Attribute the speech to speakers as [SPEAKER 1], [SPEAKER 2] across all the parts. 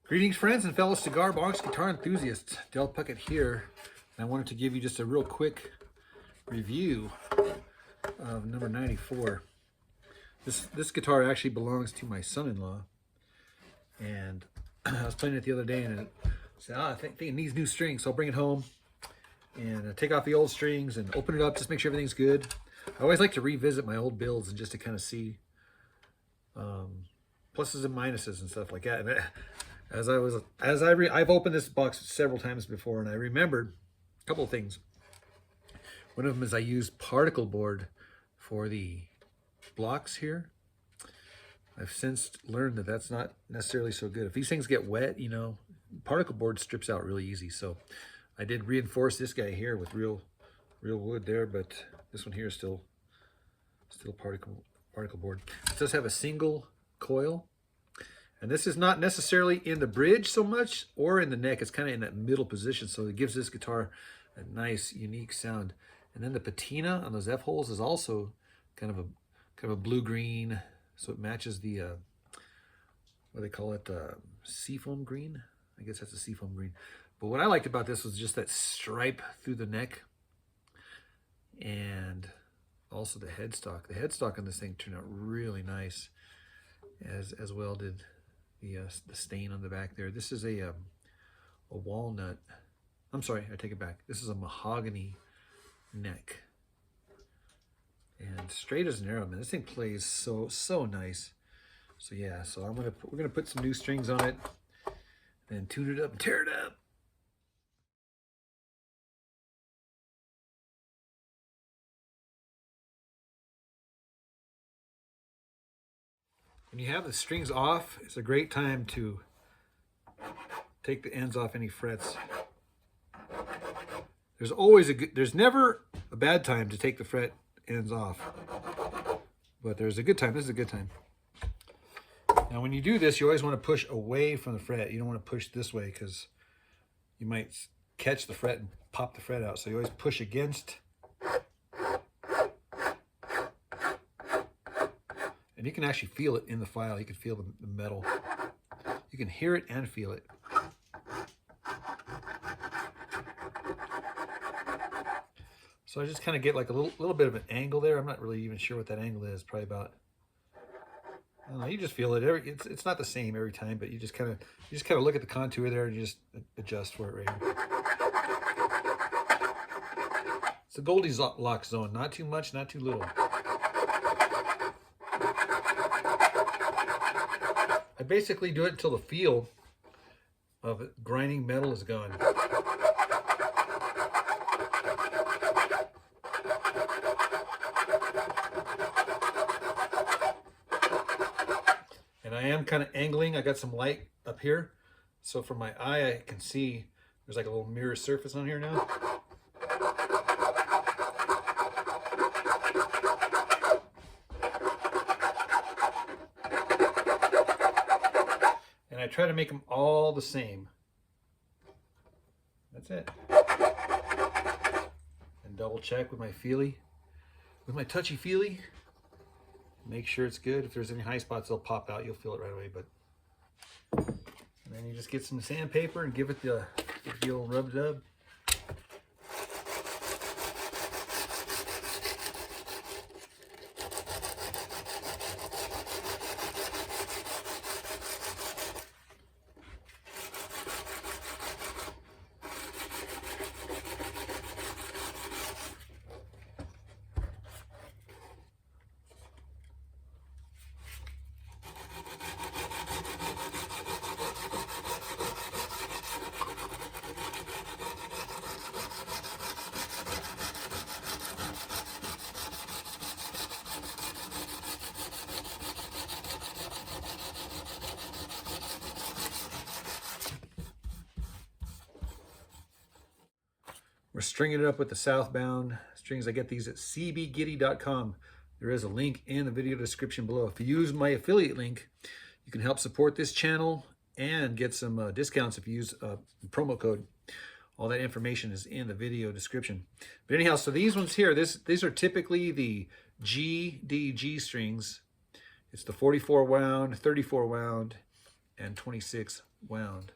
[SPEAKER 1] Greetings, friends and fellow cigar box guitar enthusiasts. Del Puckett here. And I wanted to give you just a real quick review of number 94. This guitar actually belongs to my son-in-law. And I was playing it the other day and I said, I think it needs new strings. So I'll bring it home and take off the old strings and open it up, just make sure everything's good. I always like to revisit my old builds and just to kind of see pluses and minuses and stuff like that. And I've opened this box several times before, and I remembered a couple of things. One of them is I used particle board for the blocks here. I've since learned that that's not necessarily so good. If these things get wet, you know, particle board strips out really easy. So I did reinforce this guy here with real wood there, but this one here is still particle board. It does have a single coil. And this is not necessarily in the bridge so much or in the neck. It's kind of in that middle position. So it gives this guitar a nice, unique sound. And then the patina on those F-holes is also kind of a blue-green. So it matches the, what do they call it, seafoam green? I guess that's a seafoam green. But what I liked about this was just that stripe through the neck. And also the headstock. The headstock on this thing turned out really nice, as well did the stain on the back there. This is a walnut. I'm sorry, I take it back. This is a mahogany neck, and straight as an arrow, man. This thing plays so nice. So yeah, so we're gonna put some new strings on it, and tune it up and tear it up. When you have the strings off, it's a great time to take the ends off any frets. There's never a bad time to take the fret ends off, but there's a good time. This is a good time. Now, when you do this, you always want to push away from the fret. You don't want to push this way because you might catch the fret and pop the fret out. So you always push against. And you can actually feel it in the file. You can feel the metal. You can hear it and feel it. So I just kind of get like a little bit of an angle there. I'm not really even sure what that angle is. Probably about, I don't know, you just feel it. It's not the same every time, but you just kind of look at the contour there and you just adjust for it right here. It's a Goldilocks zone. Not too much, not too little. I basically do it until the feel of grinding metal is gone. And I am kind of angling. I got some light up here. So from my eye, I can see there's like a little mirror surface on here now. I try to make them all the same. That's it. And double check with my touchy feely. Make sure it's good. If there's any high spots, they'll pop out. You'll feel it right away. And then you just get some sandpaper and give it the old rub-dub. We're stringing it up with the southbound strings. I get these at cbgiddy.com. There is a link in the video description below. If you use my affiliate link, you can help support this channel and get some discounts if you use a promo code. All that information is in the video description. But anyhow, so these ones here, these are typically the GDG strings. It's the 44 wound, 34 wound, and 26 wound.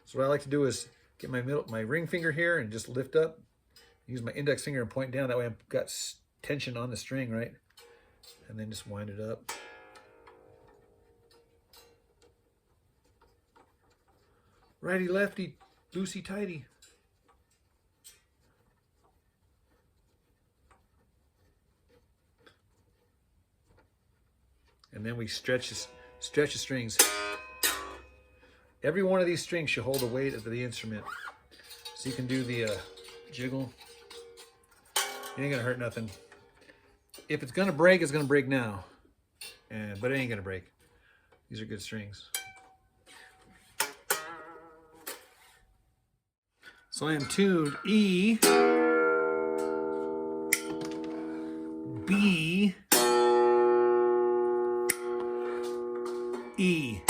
[SPEAKER 1] So what I like to do is get my ring finger here and just lift up. Use my index finger and point down. That way I've got tension on the string, right? And then just wind it up. Righty, lefty, loosey, tighty. And then we stretch the strings. Every one of these strings should hold the weight of the instrument. So you can do the jiggle. It ain't gonna hurt nothing. If it's gonna break, it's gonna break now. But it ain't gonna break. These are good strings. So I am tuned E, B, E.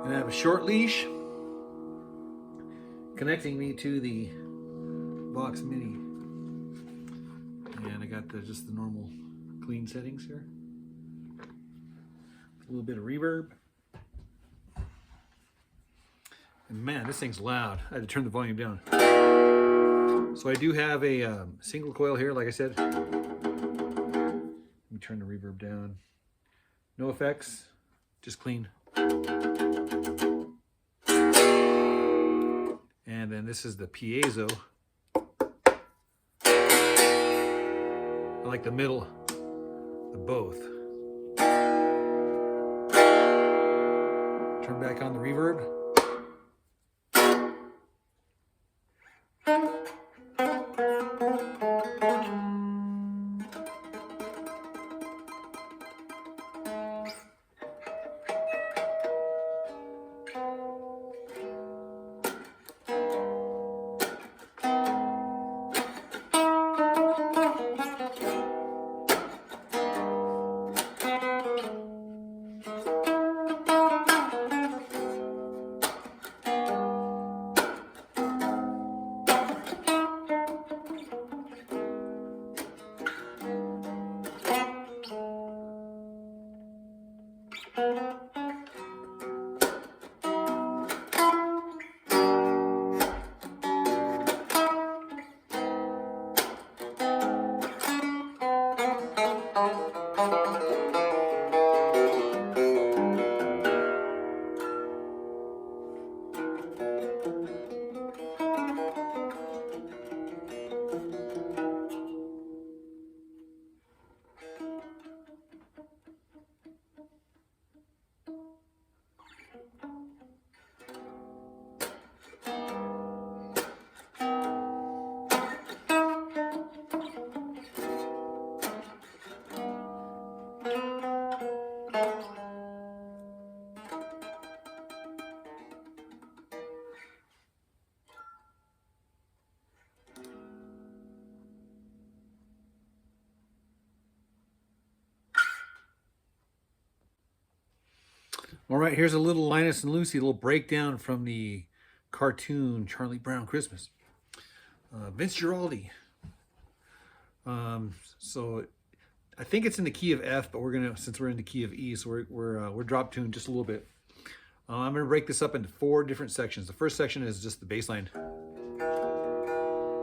[SPEAKER 1] And I have a short leash connecting me to the Vox Mini. And I got just the normal clean settings here. A little bit of reverb. And man, this thing's loud. I had to turn the volume down. So I do have a single coil here, like I said. Let me turn the reverb down. No effects, just clean. And then this is the piezo. I like the middle, the both. Turn back on the reverb. All right, here's a little Linus and Lucy, a little breakdown from the cartoon Charlie Brown Christmas. Vince Giraldi. So I think it's in the key of F, but since we're in the key of E, so we're drop tuned just a little bit. I'm gonna break this up into 4 different sections. The first section is just the bass line.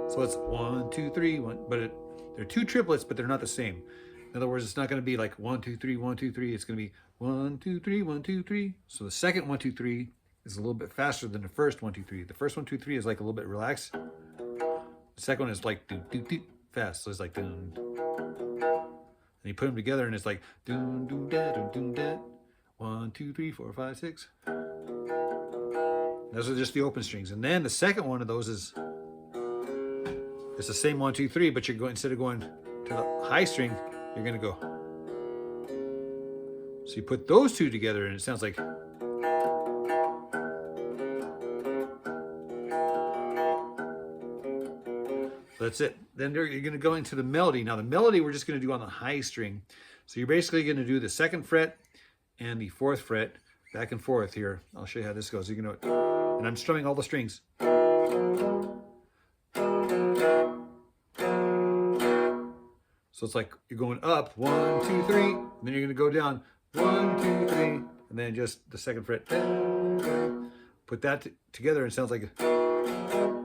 [SPEAKER 1] So it's 1, 2, 3, 1, but they're 2 triplets, but they're not the same. In other words, it's not going to be like 1, 2, 3, 1, 2, 3. It's going to be 1, 2, 3, 1, 2, 3. So the second 1, 2, 3 is a little bit faster than the first 1, 2, 3. The first 1, 2, 3 is like a little bit relaxed. The second one is like do do do fast. So it's like dun. And you put them together, and it's like dun dun da dun dun da. 1, 2, 3, 4, 5, 6. Those are just the open strings, and then the second one of those is it's the same 1, 2, 3, but you're going instead of going to the high string. You're gonna go. So you put those 2 together and it sounds like. That's it. Then you're gonna go into the melody. Now the melody we're just gonna do on the high string. So you're basically gonna do the 2nd fret and the 4th fret back and forth here. I'll show you how this goes. You're gonna, and I'm strumming all the strings. So it's like you're going up 1, 2, 3, and then you're going to go down 1, 2, 3, and then just the second fret. Put that together and it sounds like. Then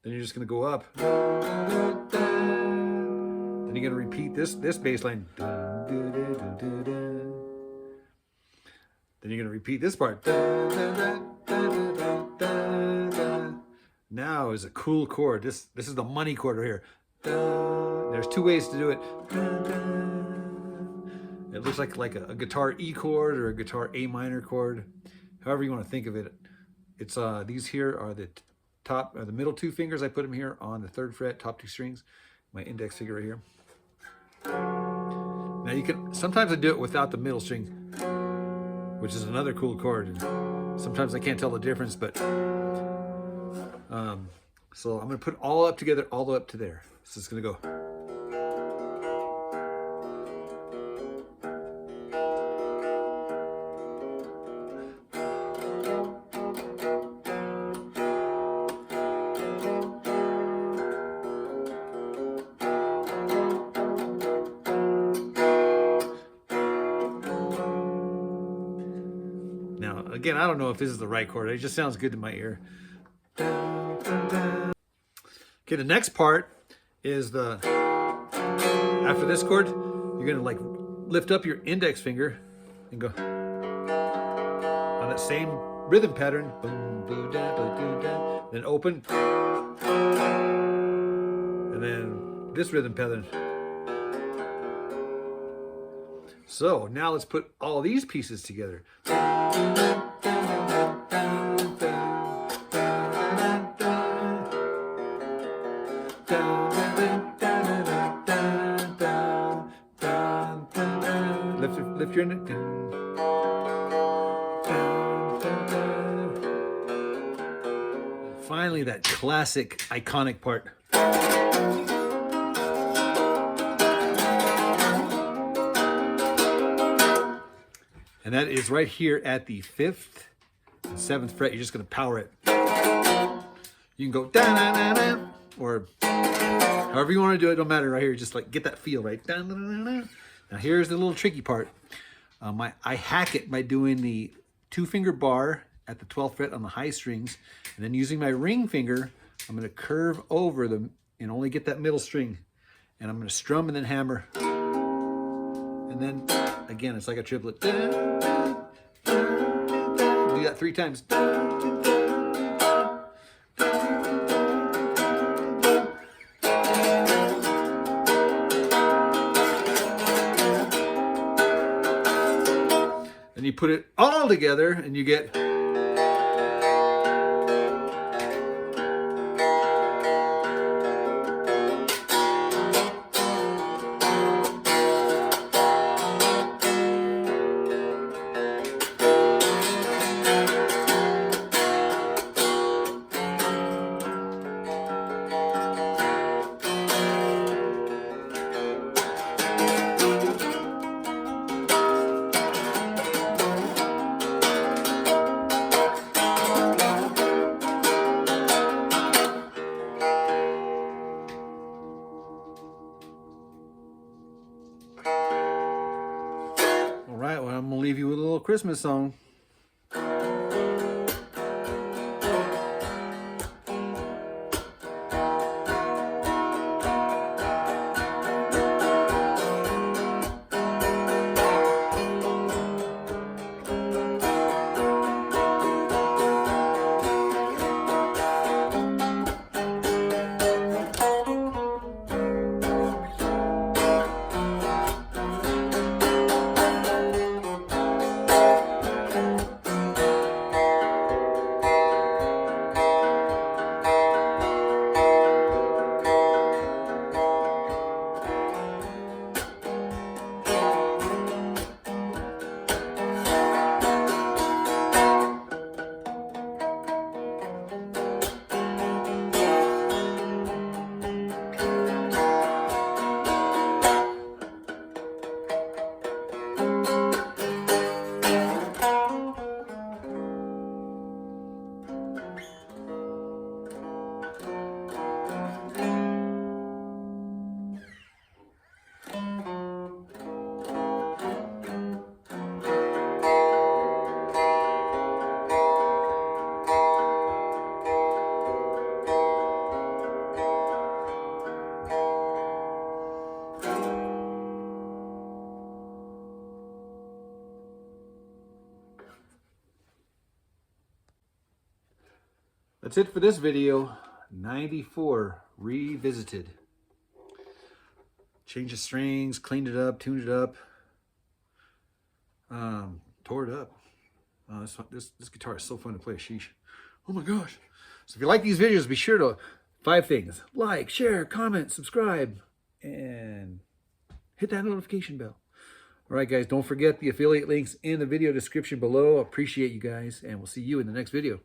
[SPEAKER 1] you're just going to go up. Then you're going to repeat this bass line. Then you're going to repeat this part. Now is a cool chord. This is the money chord right here. There's two ways to do it. It looks like a guitar E chord or a guitar A minor chord. However you want to think of it. It's these here are the top or the middle two fingers. I put them here on the 3rd fret, top 2 strings. My index finger right here. Now you can sometimes I do it without the middle string, which is another cool chord. And sometimes I can't tell the difference, but so I'm going to put it all up together, all the way up to there. So it's going to go. Now, again, I don't know if this is the right chord. It just sounds good to my ear. Okay, the next part is after this chord, you're gonna like lift up your index finger and go on that same rhythm pattern. Boom, boom, da, boom, da, then open, and then this rhythm pattern. So now let's put all these pieces together. Lift your neck. Finally, that classic, iconic part. And that is right here at the 5th and 7th fret. You're just going to power it. You can go da-na-na-na, or however you want to do it. Don't matter. Right here, just like get that feel right. Da-na-na-na. Now here's the little tricky part. I hack it by doing the 2-finger bar at the 12th fret on the high strings, and then using my ring finger, I'm going to curve over them and only get that middle string, and I'm going to strum and then hammer, and then again it's like a triplet. Do that 3 times. And you put it all together and you get. All right, well, I'm gonna leave you with a little Christmas song. That's it for this video. 94 revisited. Changed the strings, cleaned it up, tuned it up, tore it up. This guitar is so fun to play. Sheesh. Oh my gosh. So if you like these videos, be sure to 5 things: like, share, comment, subscribe, and hit that notification bell. All right, guys, don't forget the affiliate links in the video description below. Appreciate you guys, and we'll see you in the next video.